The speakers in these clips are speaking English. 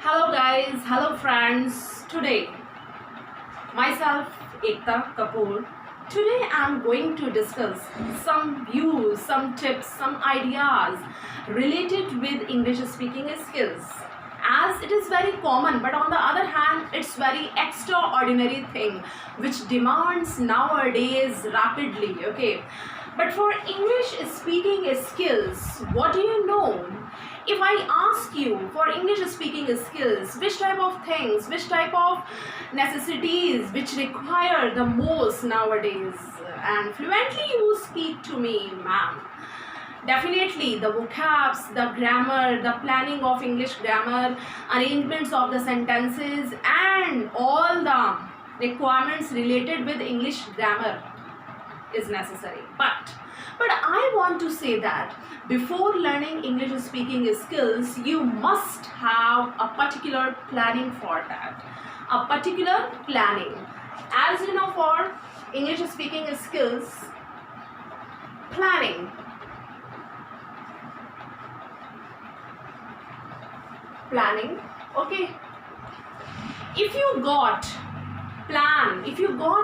Hello guys, hello friends. Today, myself Ekta Kapoor. Today I'm going to discuss some views, some tips, some ideas related with English speaking skills. As it is very common, but on the other hand, it's very extraordinary thing which demands nowadays rapidly. Okay, but for English speaking skills, what do you know? If I ask you for English speaking skills, which type of things, which type of necessities which require the most nowadays, and fluently you speak to me, ma'am. Definitely the vocabs, the grammar, the planning of English grammar, arrangements of the sentences, and all the requirements related with English grammar is necessary. But I want to say that before learning English speaking skills, you must have a particular planning for that. A particular planning. As you know, for English speaking skills, planning. Okay. If you got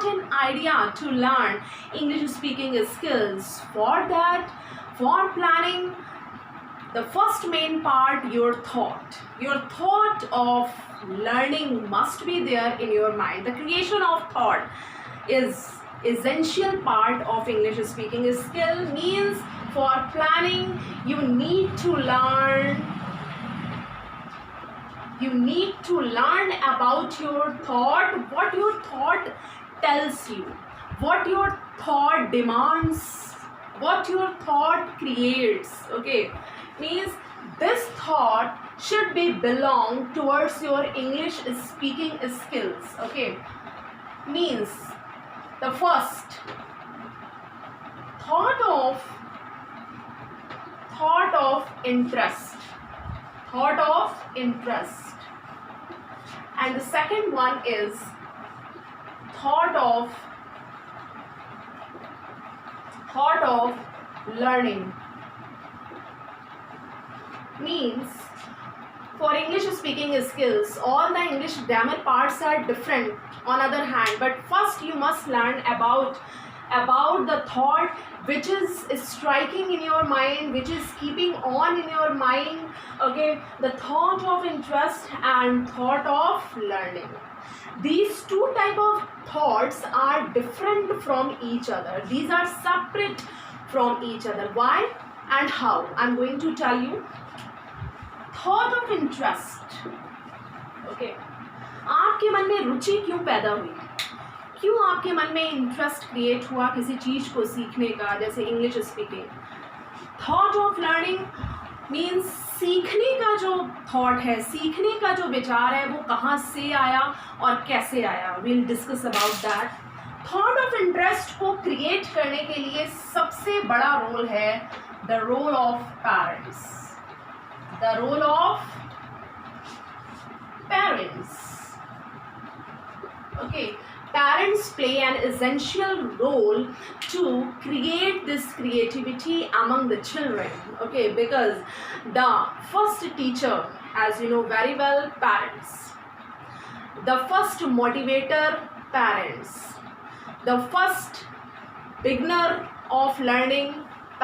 an idea to learn English speaking skills, for planning, the first main part, your thought of learning must be there in your mind. The creation of thought is essential part of English speaking skill. Means for planning you need to learn about your thought, what your thought tells you, what your thought demands, what your thought creates. Okay, means this thought should be belong towards your English speaking skills. Okay, means the first thought of interest, and the second one is thought of learning. Means for English speaking skills, all the English grammar parts are different on other hand, but first you must learn about the thought which is striking in your mind, which is keeping on in your mind. Okay, the thought of interest and thought of learning. These two type of thoughts are different from each other. These are separate from each other. Why and how? I'm going to tell you. Thought of interest. Okay, आपके मन में रुचि क्यों पैदा हुई? क्यों आपके मन में इंटरेस्ट क्रिएट हुआ किसी चीज को सीखने का, जैसे English speaking? Thought of learning means सीखने का जो थॉट है, सीखने का जो विचार है, वो कहाँ से आया और कैसे आया. Will discuss about that. Thought of interest को क्रिएट करने के लिए सबसे बड़ा रोल है the role of parents. The role of parents. Okay, parents play an essential role to create this creativity among the children. Okay, because the first teacher, as you know very well, parents. The first motivator, parents. The first beginner of learning,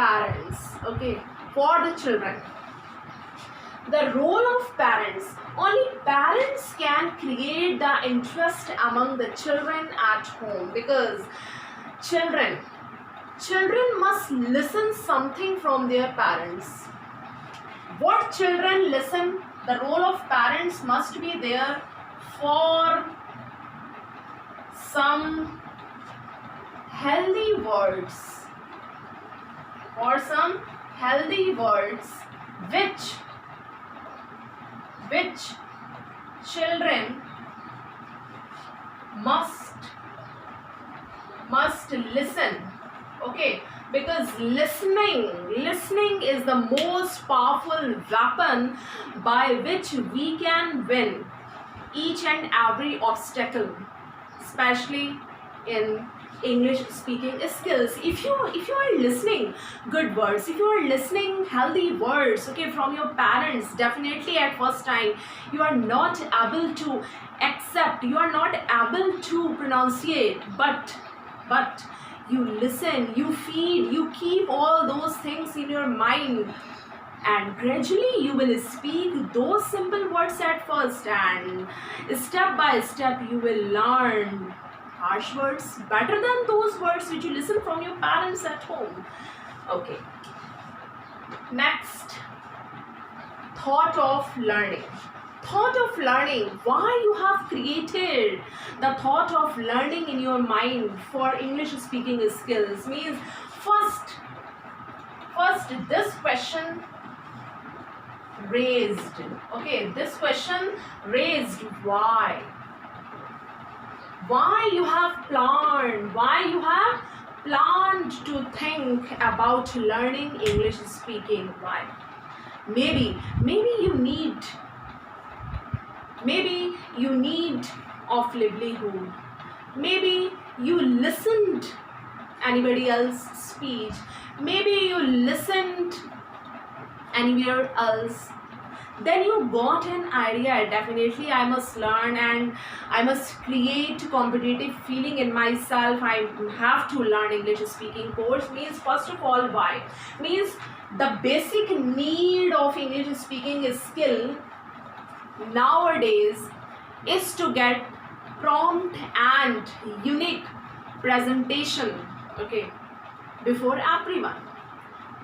parents. Okay, for the children. The role of parents. Only parents can create the interest among the children at home, because children must listen something from their parents. What children listen, the role of parents must be there for some healthy words, which children must listen. Okay, because listening is the most powerful weapon by which we can win each and every obstacle, especially in English speaking skills. If you are listening good words, if you are listening healthy words, okay, from your parents, definitely at first time you are not able to accept, you are not able to pronunciate, but you listen, you feed, you keep all those things in your mind, and gradually you will speak those simple words at first, and step by step you will learn harsh words better than those words which you listen from your parents at home. Okay, next, thought of learning. Thought of learning, why you have created the thought of learning in your mind for English speaking skills means, first this question raised, okay, this question raised, why you have planned to think about learning English speaking. Why? Maybe you need of livelihood, maybe you listened anybody else's speech, maybe you listened anywhere else, then you got an idea, definitely I must learn and I must create competitive feeling in myself, I have to learn English speaking course. Means, first of all, why means the basic need of English speaking skill nowadays is to get prompt and unique presentation, okay, before everyone.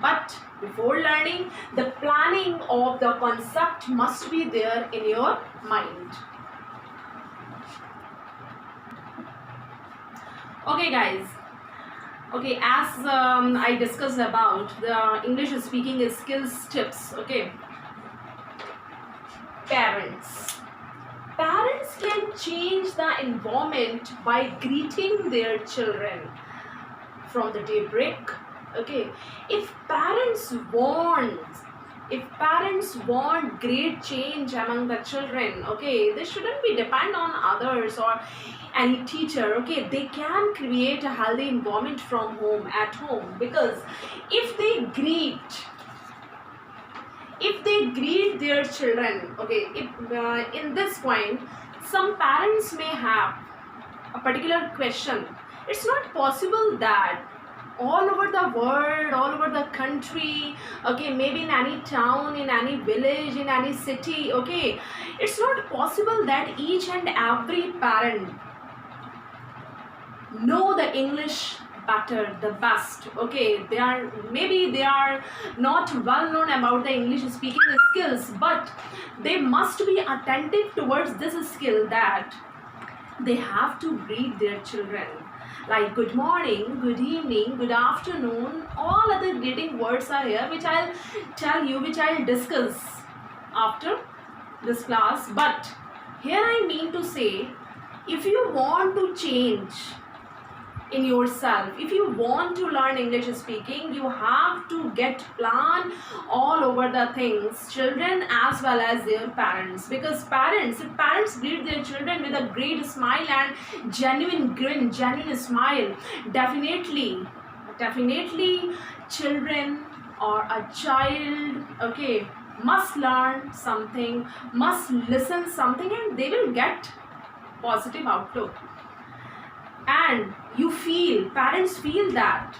But before learning, the planning of the concept must be there in your mind. Okay guys, okay, as I discussed about the English speaking skills tips, okay, parents can change the environment by greeting their children from the daybreak. Okay, if parents want great change among the children, okay, they shouldn't be depend on others or any teacher, okay, they can create a healthy environment from home, at home, because if they greet their children, okay, if in this point some parents may have a particular question, it's not possible that all over the world, all over the country, okay, maybe in any town, in any village, in any city, okay, it's not possible that each and every parent know the English better, the best, okay, they are not well known about the English speaking skills, but they must be attentive towards this skill, that they have to greet their children like good morning, good evening, good afternoon. All other greeting words are here, which I'll tell you, which I'll discuss after this class. But here I mean to say, if you want to change in yourself, if you want to learn English speaking, you have to get plan all over the things, children as well as their parents, because if parents greet their children with a great smile and genuine grin, genuine smile, definitely children or a child, okay, must learn something, must listen something, and they will get positive outlook. And parents feel that